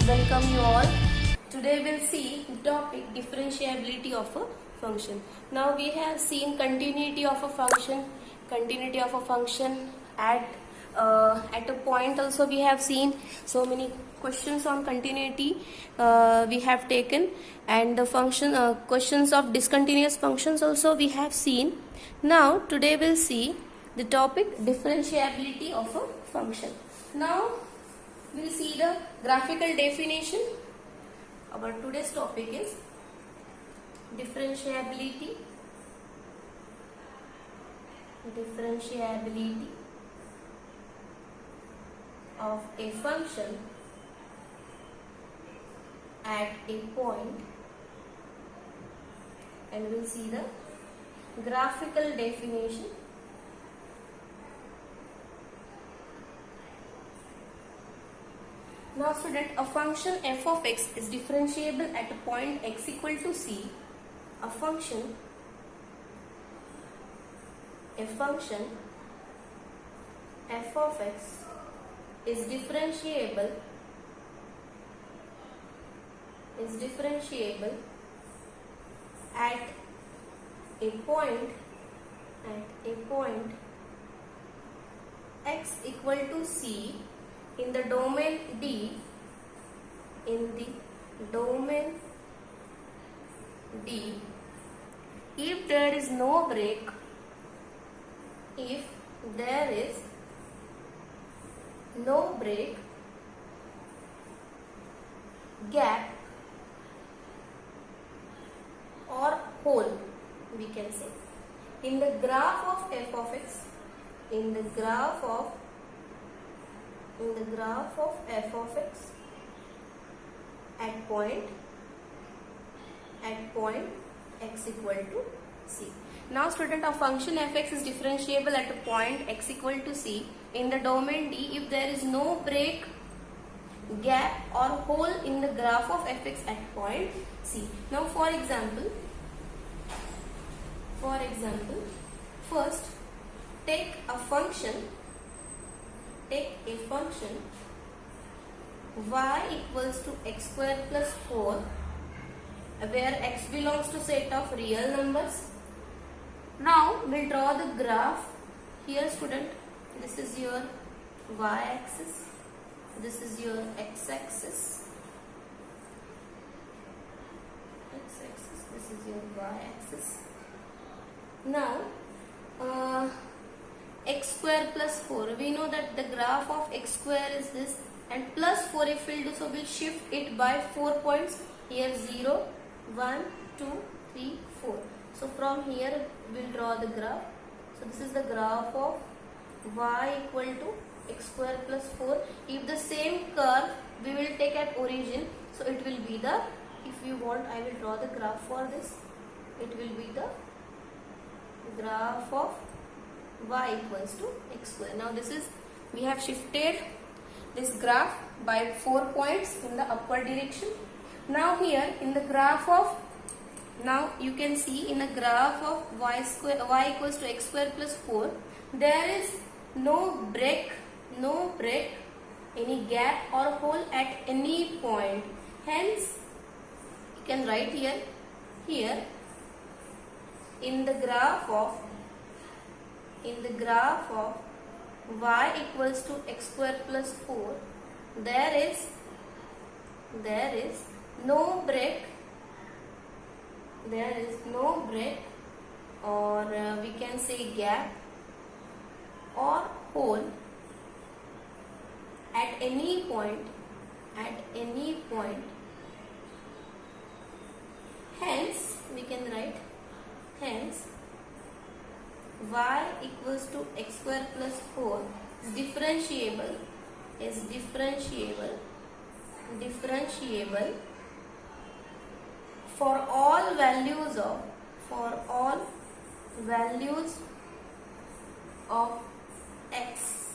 welcome you all. Today we'll see the topic differentiability of a function. Now we have seen continuity of a function at a point. Also we have seen so many questions on continuity we have taken, and the function questions of discontinuous functions also we have seen. Now today we'll see the topic differentiability of a function. Now we'll see the graphical definition. Our today's topic is differentiability of a function at a point, and we'll see the graphical definition. Now student, a function f of x is differentiable at a point x equal to c. A function f of x is differentiable at a point x equal to c in the domain D, if there is no break, gap or hole, we can say, in the graph of f of x, f of x at point x equal to c. Now student, a function fx is differentiable at a point x equal to c in the domain D if there is no break, gap or hole in the graph of fx at point c. Now for example, first take a function y equals to x square plus 4, where x belongs to set of real numbers. Now we'll draw the graph. Here student, this is your y-axis, this is your x-axis, this is your y-axis. Now x square plus 4, we know that the graph of x square is this, and plus 4 if we'll do so, we'll shift it by 4 points. Here 0, 1, 2, 3, 4. So from here we'll draw the graph. So this is the graph of y equal to x square plus 4. If the same curve we will take at origin, so it will be the, if you want I will draw the graph for this, it will be the graph of y equals to x square. Now this is, we have shifted this graph by 4 points in the upward direction. Now here in the graph of, now you can see in the graph of y equals to x square plus 4, there is no break, any gap or hole at any point. Hence you can write here in the graph of y equals to x square plus 4, there is no break, or we can say gap or hole at any point. Hence we can write, y equals to x square plus 4 is differentiable for all values of x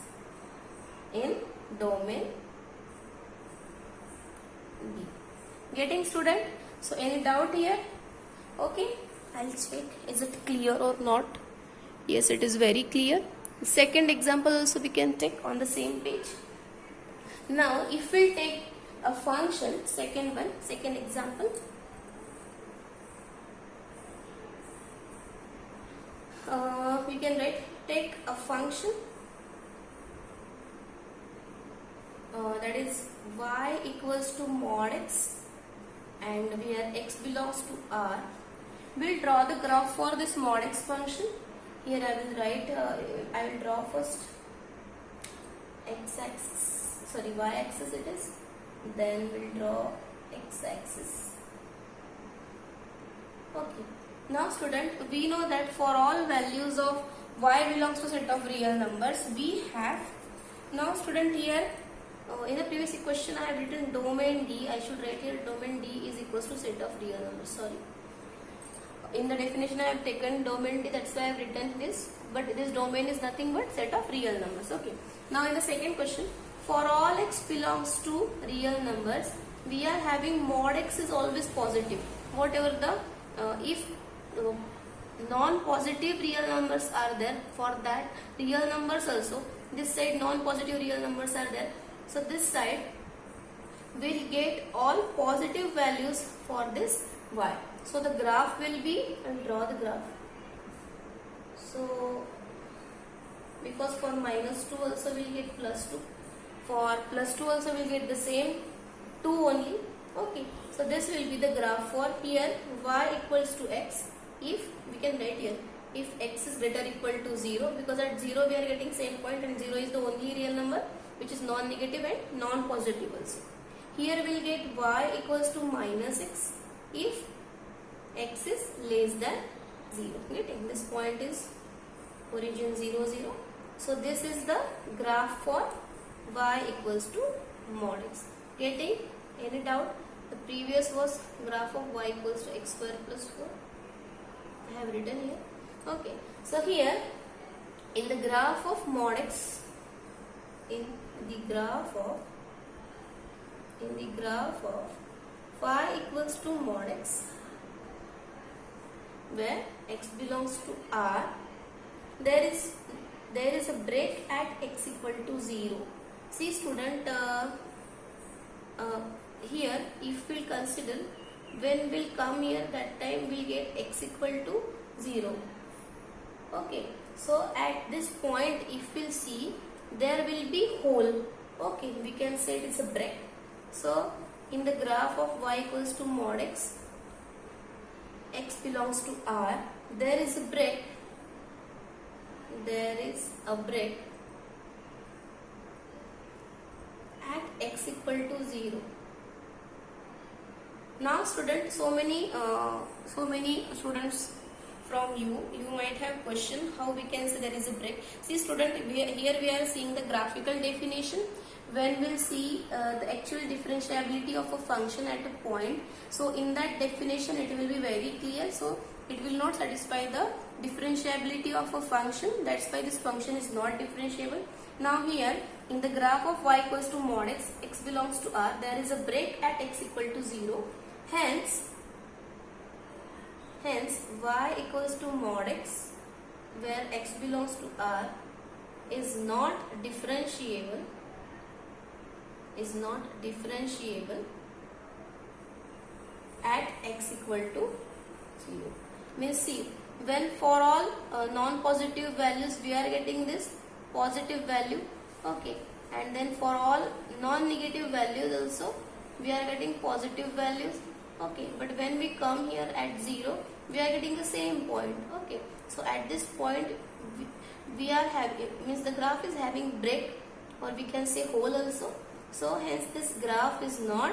in domain D. Getting student? So any doubt here? Okay, I'll check is it clear or not. Yes, it is very clear. Second example also we can take on the same page. Now if we take a function, second example. We can write, take a function that is y equals to mod x, and where x belongs to R. We'll draw the graph for this mod x function. Here I will write, I will draw first x-axis, sorry, y-axis it is, then we'll draw x-axis. Okay. Now student, we know that for all values of y belongs to set of real numbers, we have, now student here, in the previous equation I have written domain D, I should write here domain D is equals to set of real numbers, sorry. In the definition I have taken domain D, that's why I have written this, but this domain is nothing but set of real numbers. Okay. Now in the second question, for all x belongs to real numbers, we are having mod x is always positive. Whatever the, if non-positive real numbers are there, for that real numbers also, this side non-positive real numbers are there. So this side will get all positive values for this y. So the graph will be, I'll draw the graph. So because for minus 2 also we will get plus 2. For plus 2 also we will get the same 2 only. Okay. So this will be the graph for here y equals to x. If we can write here, if x is greater or equal to 0, because at 0 we are getting same point and 0 is the only real number which is non-negative and non-positive also. Here we will get y equals to minus x if x is less than 0. Getting this point is origin 0, 0. So this is the graph for y equals to mod x. Getting any doubt? The previous was graph of y equals to x square plus 4. I have written here. Okay. So here in the graph of mod x, in the graph of y equals to mod x, where x belongs to R, there is a break at x equal to 0. See student, here if we consider, when we'll come here, that time we'll get x equal to 0. Okay, so at this point if we'll see, there will be hole. Okay, we can say it's a break. So in the graph of y equals to mod x, x belongs to R, there is a break. There is a break at x equal to 0. Now student, so many students from you might have question how we can say there is a break. See student, here we are seeing the graphical definition. When we'll see the actual differentiability of a function at a point, so in that definition it will be very clear. So it will not satisfy the differentiability of a function, that's why this function is not differentiable. Now here in the graph of y equals to mod x, x belongs to R, there is a break at x equal to 0. Hence y equals to mod x, where x belongs to R, is not differentiable at x equal to 0. Means see, when for all non-positive values we are getting this positive value, okay, and then for all non-negative values also we are getting positive values, okay, but when we come here at 0 we are getting the same point. Okay, so at this point we are having, means the graph is having break, or we can say hole also. So hence this graph is not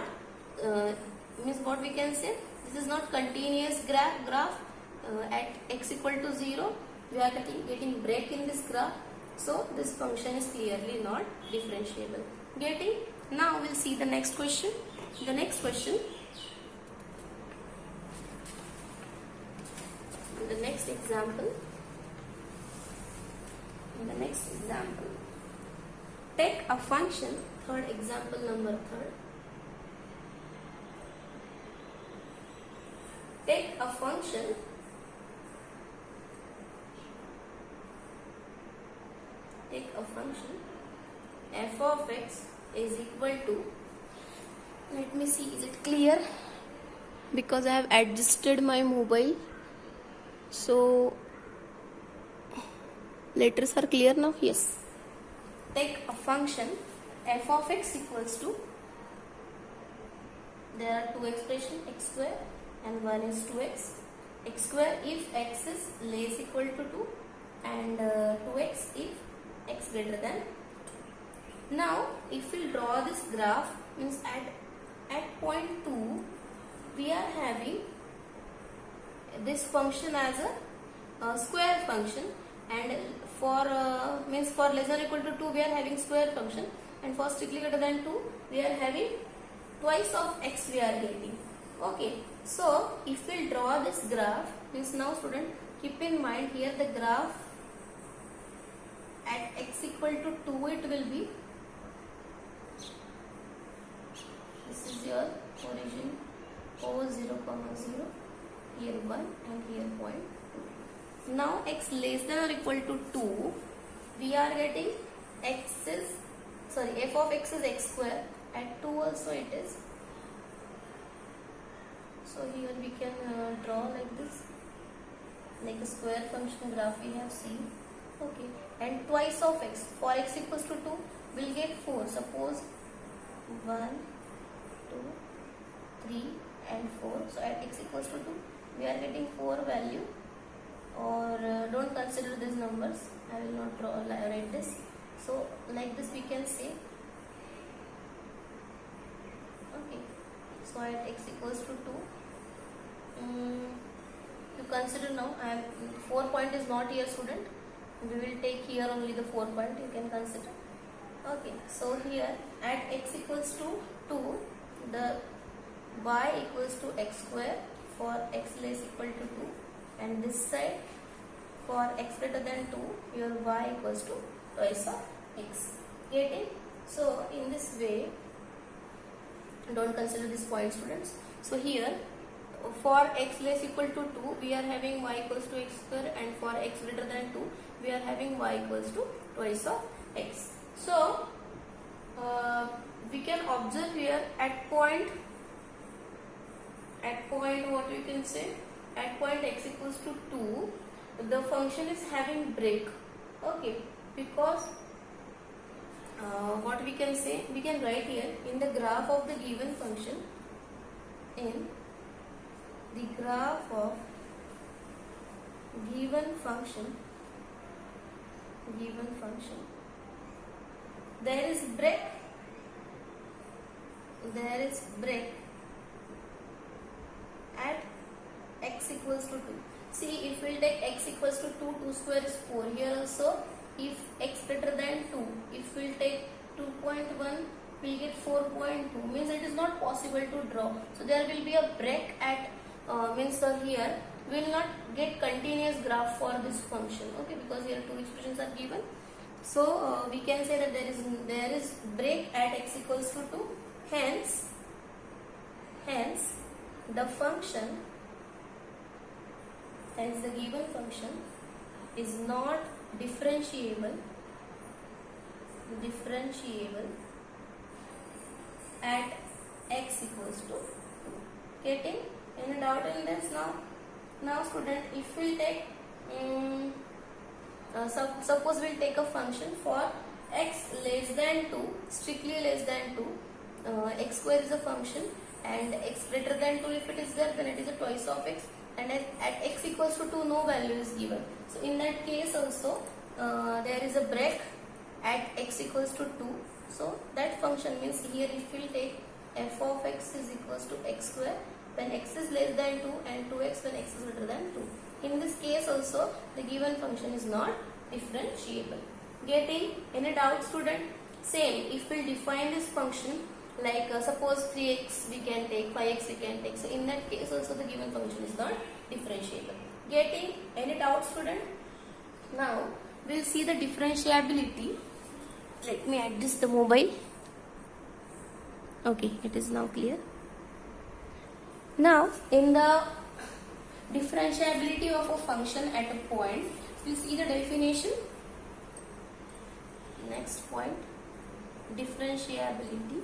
means what we can say, this is not continuous graph. At x equal to 0 we are getting break in this graph, so this function is clearly not differentiable. Getting? Now we'll see the next question. The next question, the next example, take a function, third example number 3. Take a function f of x is equal to Let me see, is it clear? Because I have adjusted my mobile, so letters are clear now. Yes. Take a function f of x equals to, there are two expressions, x square and one is 2x. X square if x is less equal to 2 and 2x if x greater than 2. Now if we draw this graph, means at point 2 we are having this function as a square function, and for means for less than or equal to 2 we are having square function, and for strictly greater than 2 we are having twice of x we are getting. Okay, so if we draw this graph, means now student keep in mind here the graph at x equal to 2 it will be, this is your origin O 0, 0, here 1 and here point 2. Now x less than or equal to 2 we are getting x is, sorry, f of x is x square, at 2 also it is. So here we can draw like this, like a square function graph we have seen. Okay, and twice of x, for x equals to 2 we'll get 4. Suppose 1, 2, 3 and 4. So at x equals to 2 we are getting 4 value, or don't consider these numbers, I will not write this. So like this we can say. Okay, so at x equals to 2, you consider now, 4 point is not here student, we will take here only the 4 point, you can consider. Okay, so here at x equals to 2 the y equals to x square for x less equal to 2, and this side for x greater than 2 your y equals to twice of x. Getting? So in this way, don't consider this point students. So here for x less equal to 2 we are having y equals to x square, and for x greater than 2 we are having y equals to twice of x. So we can observe here at point what we can say, at point x equals to 2 the function is having break. Okay, because what we can say, we can write here in the graph of the given function, in the graph of given function there is break at x equals to 2. See, if we will take x equals to 2, 2 square is 4. Here also, if x greater than 2, if we will take 2.1, we will get 4.2. Means it is not possible to draw. So there will be a break at here we will not get continuous graph for this function. Okay, because here two expressions are given. So we can say that there is break at x equals to 2. Hence the function, hence the given function is not differentiable at x equals to 2. Getting any doubt in this now? Now student, if we take suppose we'll take a function for x less than 2, strictly less than 2, x square is a function, and x greater than 2 if it is there, then it is a twice of x, and at x equals to 2 no value is given. So in that case also there is a break at x equals to 2. So that function means here if we will take f of x is equals to x square when x is less than 2 and 2x when x is greater than 2. In this case also the given function is not differentiable. Getting any doubt student? Same, if we define this function like suppose 3x we can take, 5x we can take. So in that case also the given function is not differentiable. Getting any doubt student? Now we will see the differentiability. Let me adjust the mobile. Okay, it is now clear. Now in the differentiability of a function at a point, we see the definition. Next point, differentiability.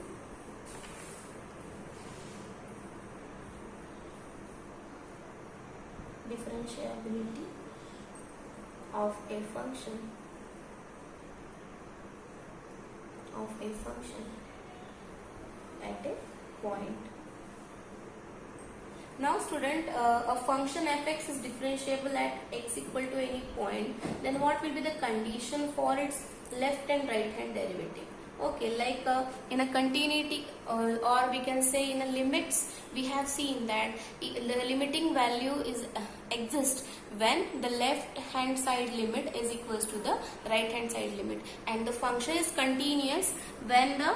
differentiability of a function at a point. Now student, a function fx is differentiable at x equal to any point, then what will be the condition for its left and right hand derivative? Okay, like in a continuity or we can say in a limits, we have seen that the limiting value is exists when the left hand side limit is equals to the right hand side limit, and the function is continuous when the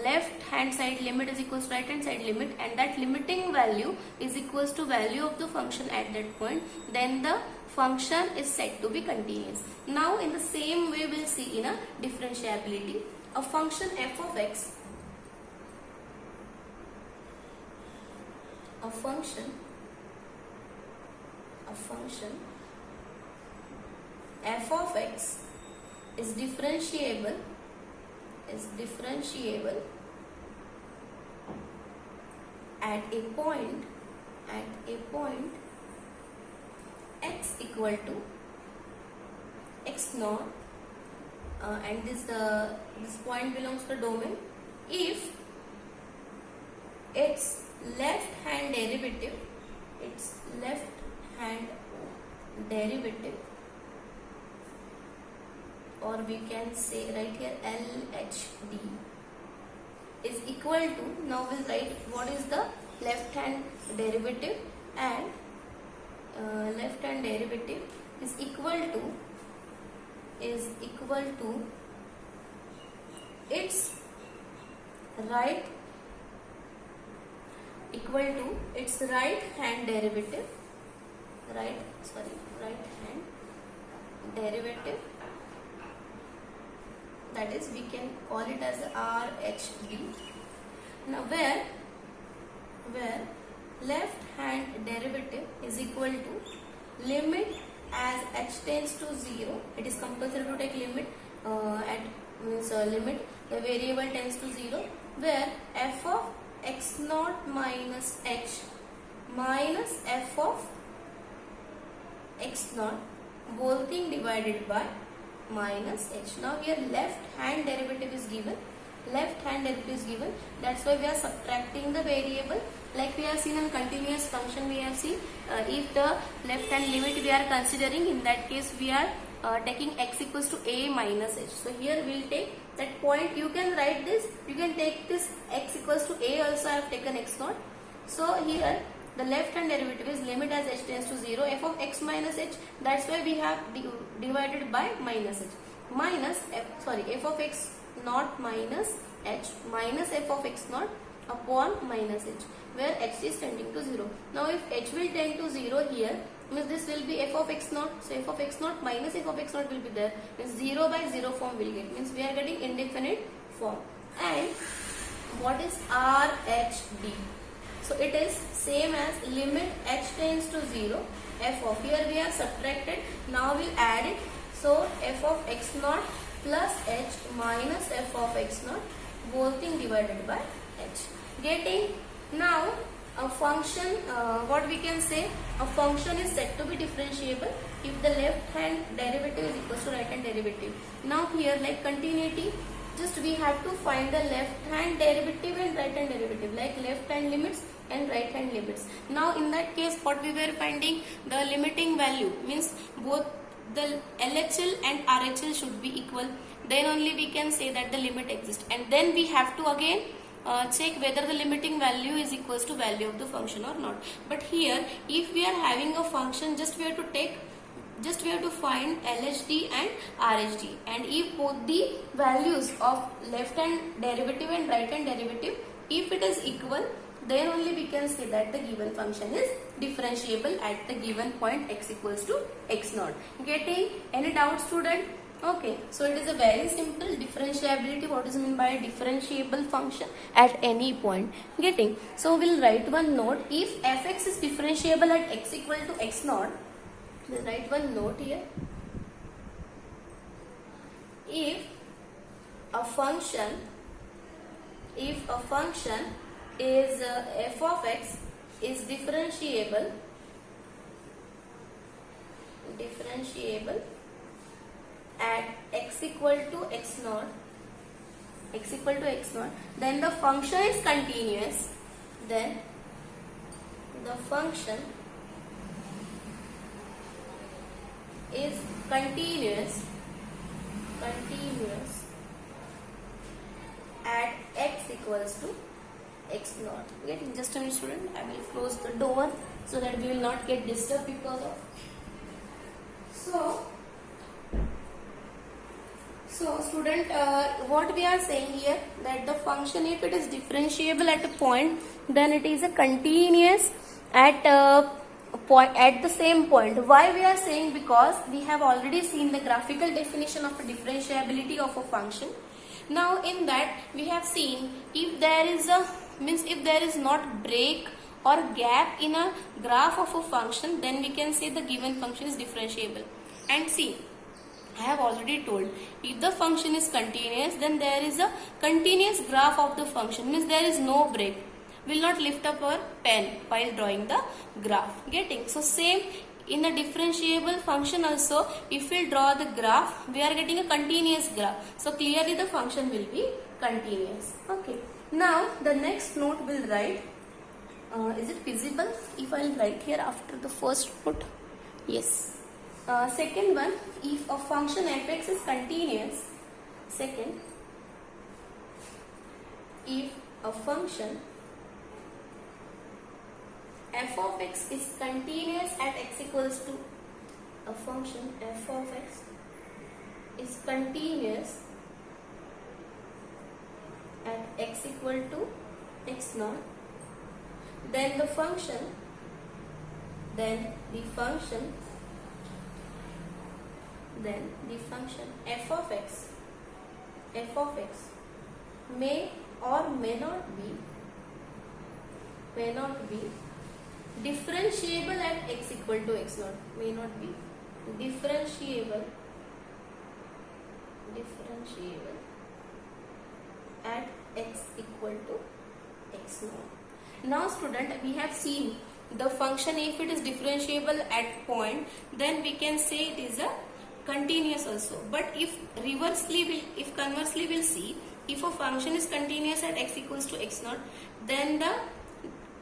left hand side limit is equals to right hand side limit, and that limiting value is equals to value of the function at that point, then the function is said to be continuous. Now in the same way we'll see in a differentiability, a function f of x, a function f of x is differentiable at a point x equal to x naught, and this point belongs to the domain if its left hand derivative or we can say right here LHD is equal to, now we'll write what is the left hand derivative, and left hand derivative is equal to its right hand derivative, right hand derivative, that is we can call it as RHD. Now where left hand derivative is equal to limit as h tends to 0, it is compulsory to take limit limit the variable tends to 0, where f of x naught minus h minus f of x naught whole thing divided by minus h. Now here left hand derivative is given, that's why we are subtracting the variable. Like we have seen in continuous function, we have seen if the left hand limit we are considering, in that case we are taking x equals to a minus h. So here we will take that point, you can write this, you can take this x equals to a also, I have taken x naught. So here the left hand derivative is limit as h tends to 0 f of x minus h, that's why we have divided by minus h, minus f of x naught minus h minus f of x naught upon minus h, where h is tending to 0. Now if h will tend to 0 here, means this will be f of x naught, so f of x naught minus f of x naught will be there, means 0 by 0 form will get, means we are getting indefinite form. And what is RHD? So it is same as limit h tends to 0 f of, here we have subtracted, now we add it, so f of x naught plus h minus f of x naught whole thing divided by h, getting. Now a function, what we can say, a function is said to be differentiable if the left hand derivative is equal to right hand derivative. Now here like continuity, just we have to find the left hand derivative and right hand derivative, like left hand limits and right hand limits. Now in that case what we were finding, the limiting value means both the LHL and RHL should be equal, then only we can say that the limit exists, and then we have to again check whether the limiting value is equals to value of the function or not. But here if we are having a function, just we have to find LHD and RHD, and if both the values of left hand derivative and right hand derivative, if it is equal, then only we can say that the given function is differentiable at the given point x equals to x naught. Getting? Any doubt, student? Okay, so it is a very simple differentiability. What is meant by a differentiable function at any point? Getting? So we'll write one note. If fx is differentiable at x equal to x naught, we'll write one note here. If a function is f of x is differentiable differentiable at x equal to x naught, x equal to x naught, then the function is continuous, then the function is continuous at x equals to x naught. Getting? Just a minute, student. I will close the door so that we will not get disturbed because of. So student, what we are saying here, that the function, if it is differentiable at a point, then it is a continuous at a point, at the same point. Why we are saying? Because we have already seen the graphical definition of a differentiability of a function. Now in that we have seen, if there is a if there is not break or gap in a graph of a function, then we can say the given function is differentiable. And see, I have already told, if the function is continuous, then there is a continuous graph of the function, means there is no break. Will not lift up our pen while drawing the graph. Getting? So same in the differentiable function also, if we draw the graph, we are getting a continuous graph. So clearly the function will be continuous. Okay. Now the next note will write, is it feasible if I will write here after the first note? Yes. Second one, if a function fx is continuous, second, if a function f of x is continuous at x equals to, a function f of x is continuous at x equal to x naught, then the function f of x may or may not be differentiable at x equal to x naught, may not be differentiable at x equal to x naught. Now student, we have seen the function, if it is differentiable at point, then we can say it is a continuous also. But if conversely we'll see, if a function is continuous at x equals to x naught, then the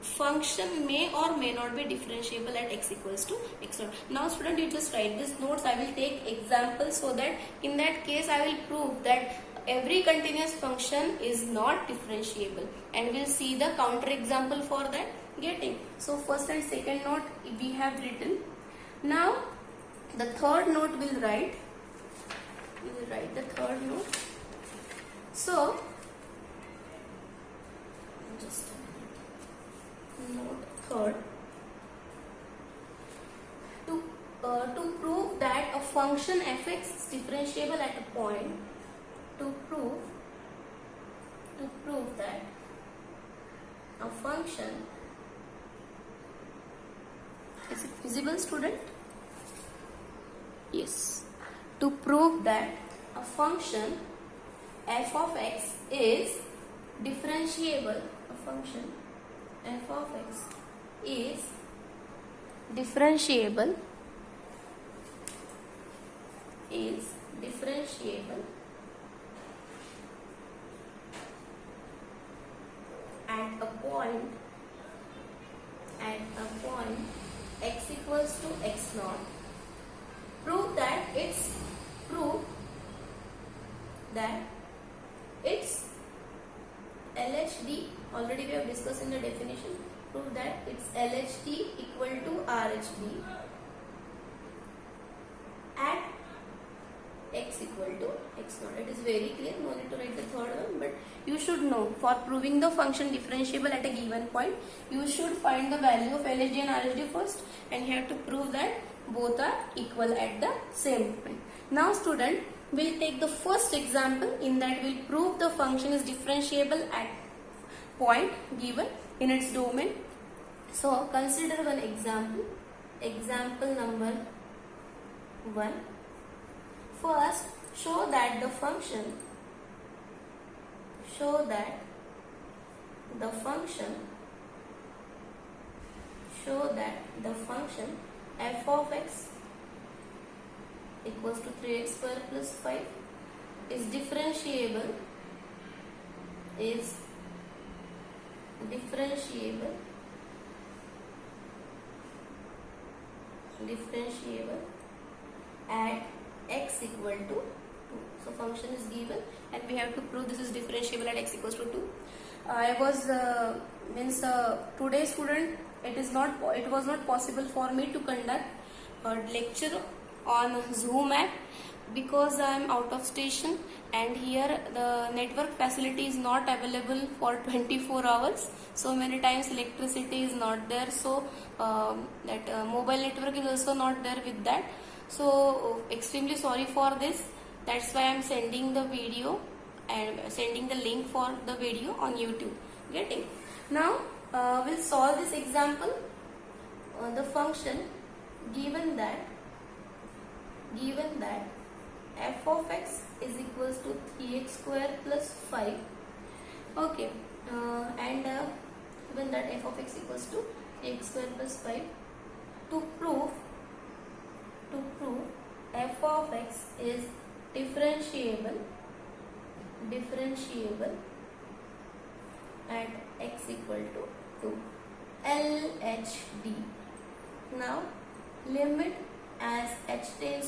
function may or may not be differentiable at x equals to x naught. Now student, you just write these notes. I will take examples, so that in that case I will prove that every continuous function is not differentiable, and we'll see the counter example for that. Getting? So first and second note we have written. Now the third note will write. We will write the third note. So just a minute. Note third. To prove that a function fx is differentiable at a point, to prove that a function, is it visible, student? Yes. To prove that a function f of x is differentiable, a function f of x is differentiable at a point x equals to x naught. Prove that it's LHD, already we have discussed in the definition. Prove that it's LHD equal to RHD at x equal to x naught. It is very clear, no need to write the third one, but you should know, for proving the function differentiable at a given point, you should find the value of LHD and RHD first, and you have to prove that both are equal at the same point. Now student, we'll take the first example. In that we'll prove the function is differentiable at point given in its domain. So consider one example. Example number 1. First, show that the function f of x equals to 3x square plus 5 is differentiable at x equal to 2. So function is given and we have to prove this is differentiable at x equals to 2. I was today student, it was not possible for me to conduct a lecture on Zoom app because I am out of station and here the network facility is not available for 24 hours. So many times electricity is not there, so that mobile network is also not there with that. So extremely sorry for this. That's why I am sending the video and sending the link for the video on YouTube. Getting? Now we'll solve this example. The function given that f of x is equals to 3x square plus 5. Okay, and given that f of x equals to 3x square plus 5, to prove f of x is differentiable at x equal to 2. LHD. Now limit as h tends